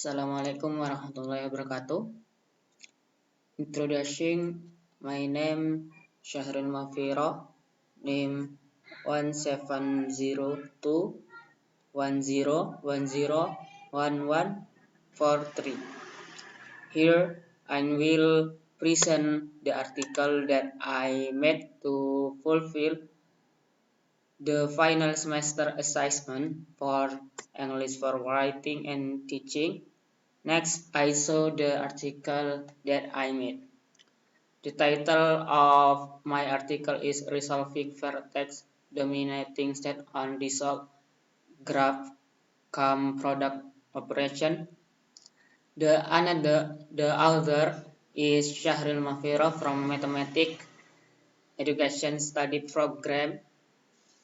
Assalamualaikum warahmatullahi wabarakatuh. Introducing my name Syahrul Mafiro, name 170210101143. Here I will present the article that I made to fulfill the final semester assignment for English for writing and teaching. Next, I saw the article that I made. The title of my article is Resolving Vertex Dominating State on Resolved Graph Come Product Operation. The author is Syahrul Mafiro from Mathematics Education Study Program,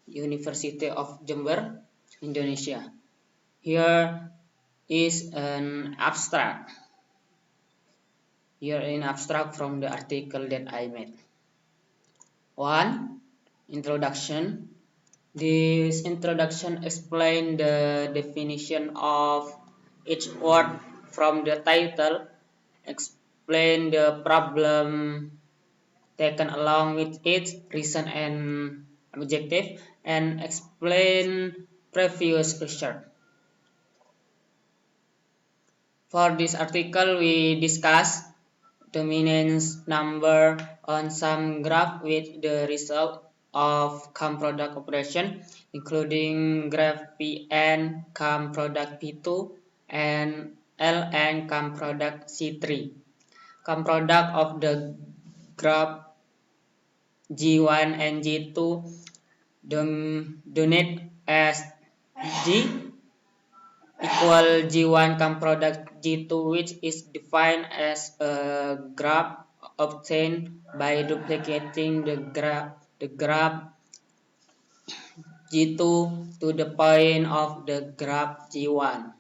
University of Jember, Indonesia. Here is an abstract. Here in abstract from the article that I made. 1. Introduction. This introduction explains the definition of each word from the title, explain the problem taken along with its reason and objective, and explain previous research. For this article, we discuss dominance number on some graph with the result of come product operation, including graph Pn come product P2 and Ln come product C3. Come product of the graph G1 and G2 donate as G equal G1 come product G2, which is defined as a graph obtained by duplicating the graph G2 to the point of the graph G1.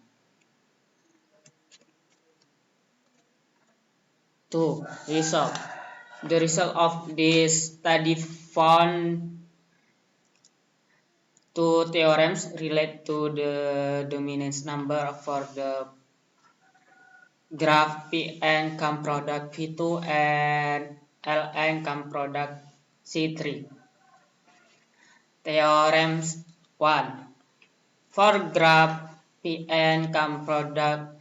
2. Result. The result of this study found two theorems relate to the dominance number for the graph Pn come product P2 and Ln come product C3. Theorems 1. For graph Pn come product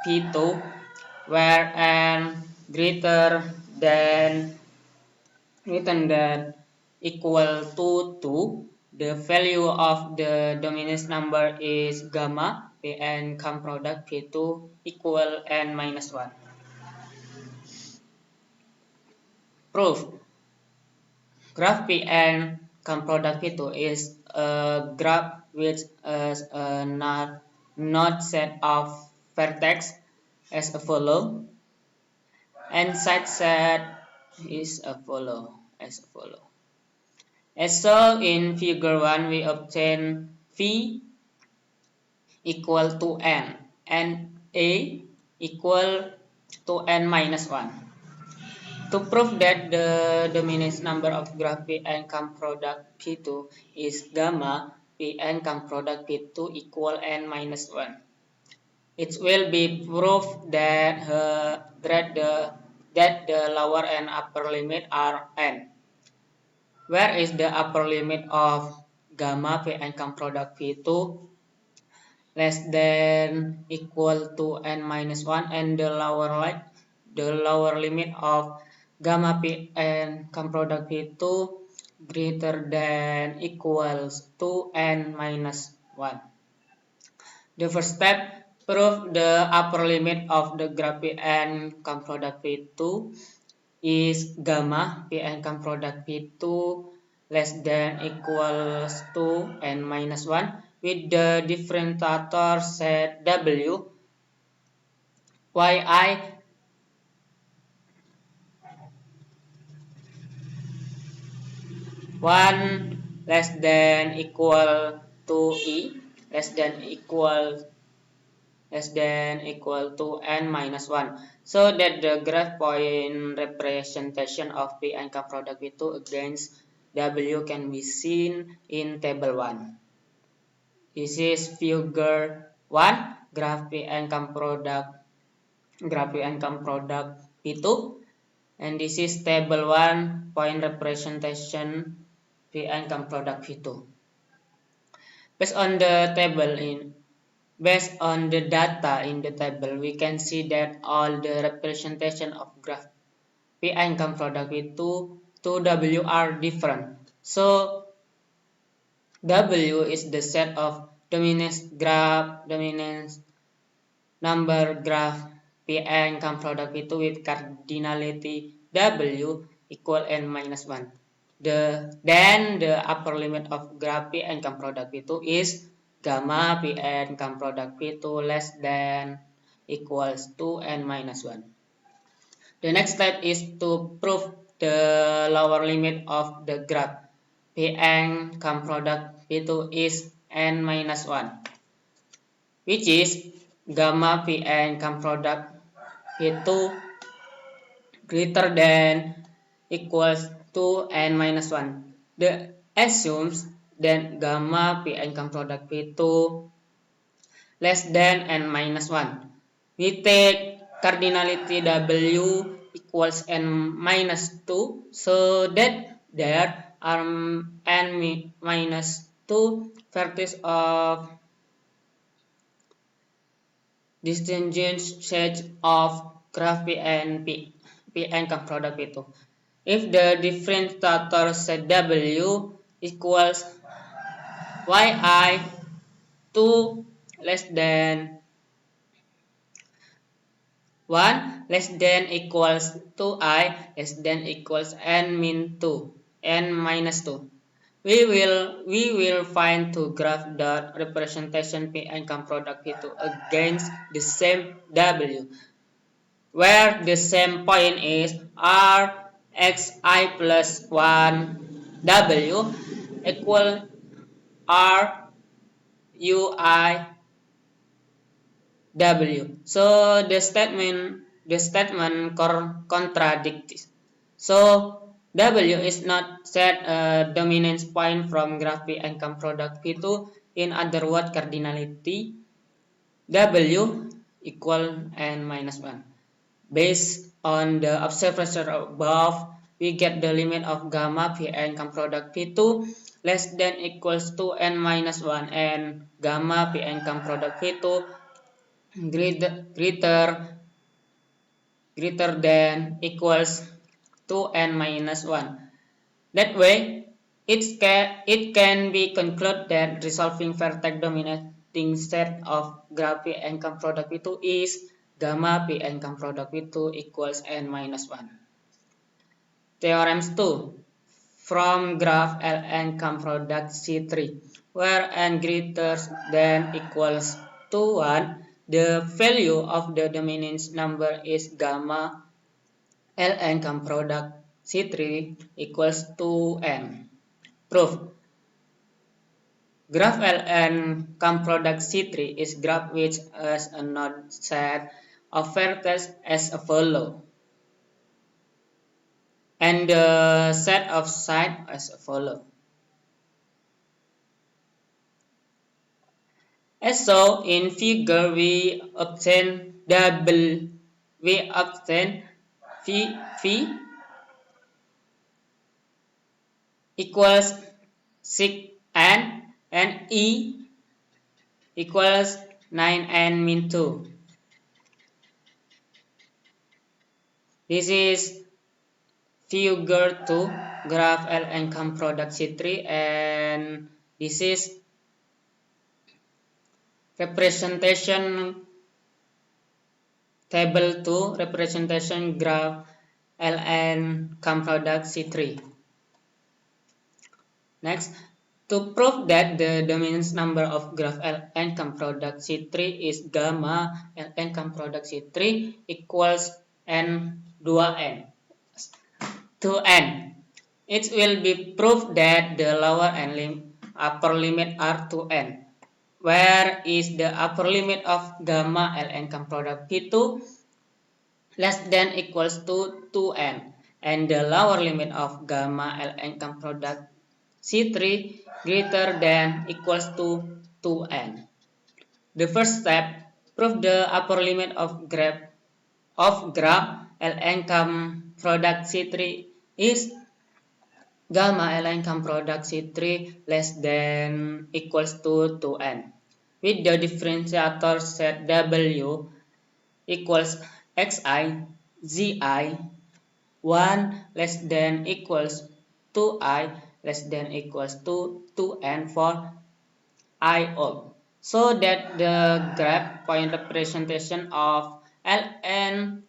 P2 where n greater than equal to 2, the value of the dominance number is gamma Pn come product P2 equal n minus 1. Proof. Graph Pn come product P2 is a graph with a not set of vertex as a follow, and side set is a follow. As shown in figure 1, we obtain V equal to n and A equal to n minus 1. To prove that the dominance number of graph Pn come product P2 is gamma Pn come product P2 equal n minus 1. It will be proved that the lower and upper limit are n. Where is the upper limit of gamma Pn come product P2 less than equal to n minus 1 and the lower limit of gamma Pn come product P2 greater than equals to n minus 1. The first step, prove the upper limit of the graph Pn come product P2 is gamma Pn come product P2 less than equals to n minus 1 with the differentiator set W yi 1 less than equal to E less than equal to n minus 1, so that the graph point representation of Pn come product P2 against W can be seen in table 1. This is figure 1. graph P income product P2, and this is table 1 point representation P income product P2. Based on the data in the table, we can see that all the representation of graph P income product P2 to W are different. So W is the set of dominance number graph P income product P2 with cardinality W equal n minus 1. Then the upper limit of graph P income product P2 is gamma P income product P2 less than equals to n minus 1. The next step is to prove the lower limit of the graph P income product P2 is n minus 1, which is gamma P income product P2 greater than equals to n minus 1. The assumes that gamma P income product P2 less than n minus 1. We take cardinality W equals n minus 2 so that there are n minus 2 vertices of distinguished set of graph P and P income product P2. If the differentiator set W equals yi 2 less than 1 less than equals 2i less than equals n min 2 n minus 2. We will find two graph dot representation P income product P2 against the same W, where the same point is r xi plus 1 W equal r ui W. So the statement contradicts. So W is not set a dominance point from graph P income product P2. In other words, cardinality W equal n minus 1. Based on the observation above, we get the limit of gamma P income product P2 less than equals to n minus 1 and gamma P income product P2 greater than equals to n minus 1. That way, it can be concluded that resolving vertex dominating set of graph P income product P2 is gamma P income product P2 equals n minus 1. Theorem 2. From graph L income product C3, where n greater than equals to 1, the value of the dominance number is gamma L income product C3 equals to n. Proof. Graph L income product C3 is graph which has a node set of vertices as follows, and the set of sides as follows. As shown in figure, we obtain V equals 6n and E equals 9n min 2. This is figure 2 graph L income product C3, and this is representation table 2 representation graph L income product C3. Next, to prove that the dominance number of graph L income product C3 is gamma L income product C3 equals n2n. It will be proved that the lower and upper limit are 2n. Where is the upper limit of gamma L income product P2 less than equals to 2n, and the lower limit of gamma L income product C3 greater than equals to 2n. The first step Prove the upper limit of graph ln come product C3 is gamma ln come product C3 less than equals to 2n. With the differentiator set W equals xi, zi, 1 less than equals 2I less than equals to 2n for I old. So that the graph point representation of Ln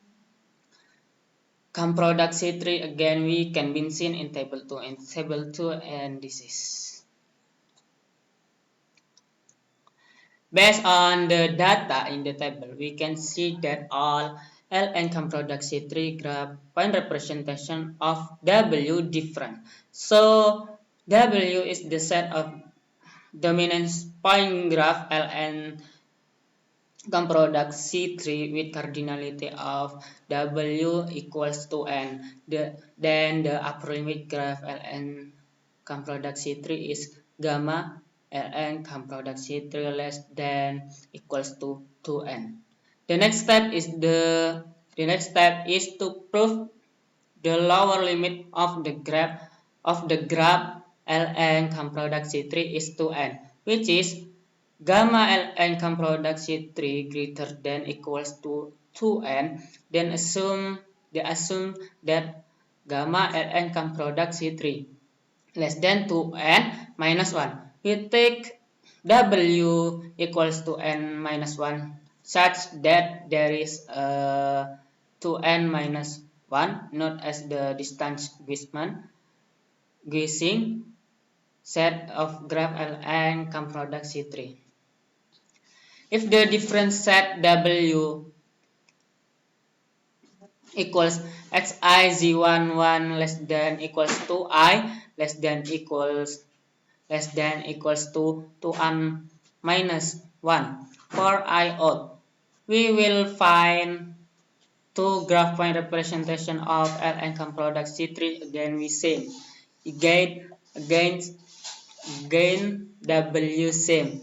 come product C3 again we can be seen in table 2 and this is based on the data in the table we can see that all Ln come product C3 graph point representation of W different. So W is the set of dominance point graph Ln come product C3 with cardinality of W equals to N. Then the upper limit graph Ln come product C3 is gamma Ln come product C3 less than equals to 2N. The next step is to prove the lower limit of the graph Ln come product C3 is 2N, which is gamma Ln come product C3 greater than equals to 2N, then assume that gamma Ln come product C3 less than 2N minus 1. We take W equals to N minus 1 such that there is a 2N minus 1 not as the distance Guessing set of graph Ln come product C3. If the difference set W equals xi z11 less than equals to I less than equals to 2n minus 1 for I odd, we will find two graph point representation of Ln come product C3 again we same again W same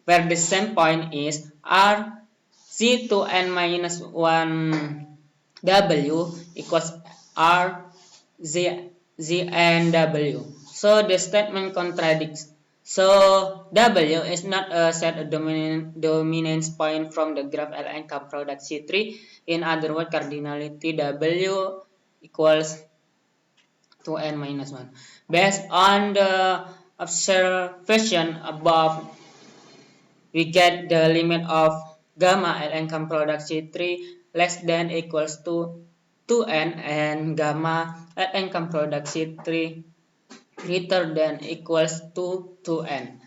where the same point is R Z2n minus 1 W equals R Zn W. So the statement contradicts. So W is not a set of dominance point from the graph Ln come product C3. In other words, cardinality W equals 2n minus 1. Based on the observation above, we get the limit of gamma Ln come product C3 less than equals to 2n and gamma Ln come product C3 greater than equals to 2n.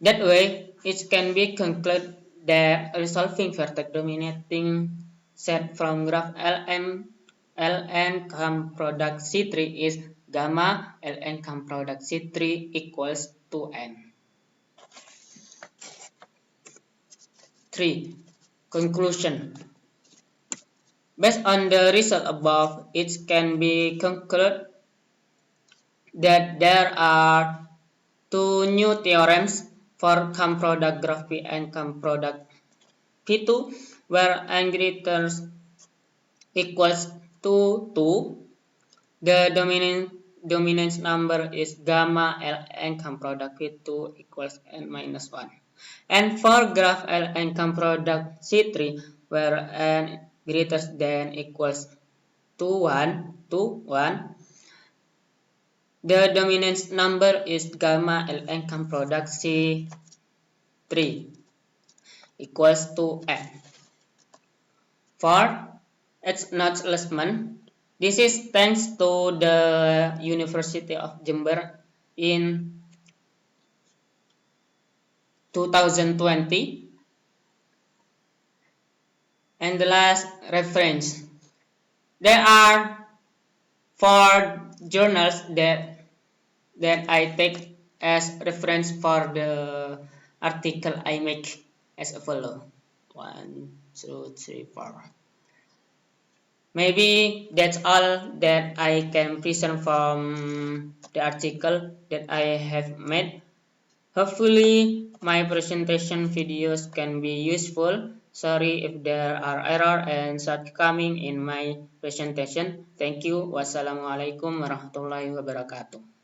That way, it can be concluded that resolving vertex dominating set from graph Ln come product C3 is gamma Ln come product C3 equals to n. 3. Conclusion. Based on the result above, it can be concluded that there are two new theorems for come product graph P and come product P2 where n greater equals to 2. The dominance number is gamma Ln come product P2 equals n minus 1. And for graph Ln come product C3 where n greater than equals to 1, the dominance number is gamma Ln come product C3 equals to n. For acknowledgement, this is thanks to the University of Jember in 2020. And the last reference. There are 4 journals that I take as reference for the article I make as follow. 1, 2, 3, 4. Maybe that's all that I can present from the article that I have made. Hopefully, my presentation videos can be useful Sorry if there are error and shortcoming in my presentation. Thank you. Wassalamualaikum warahmatullahi wabarakatuh.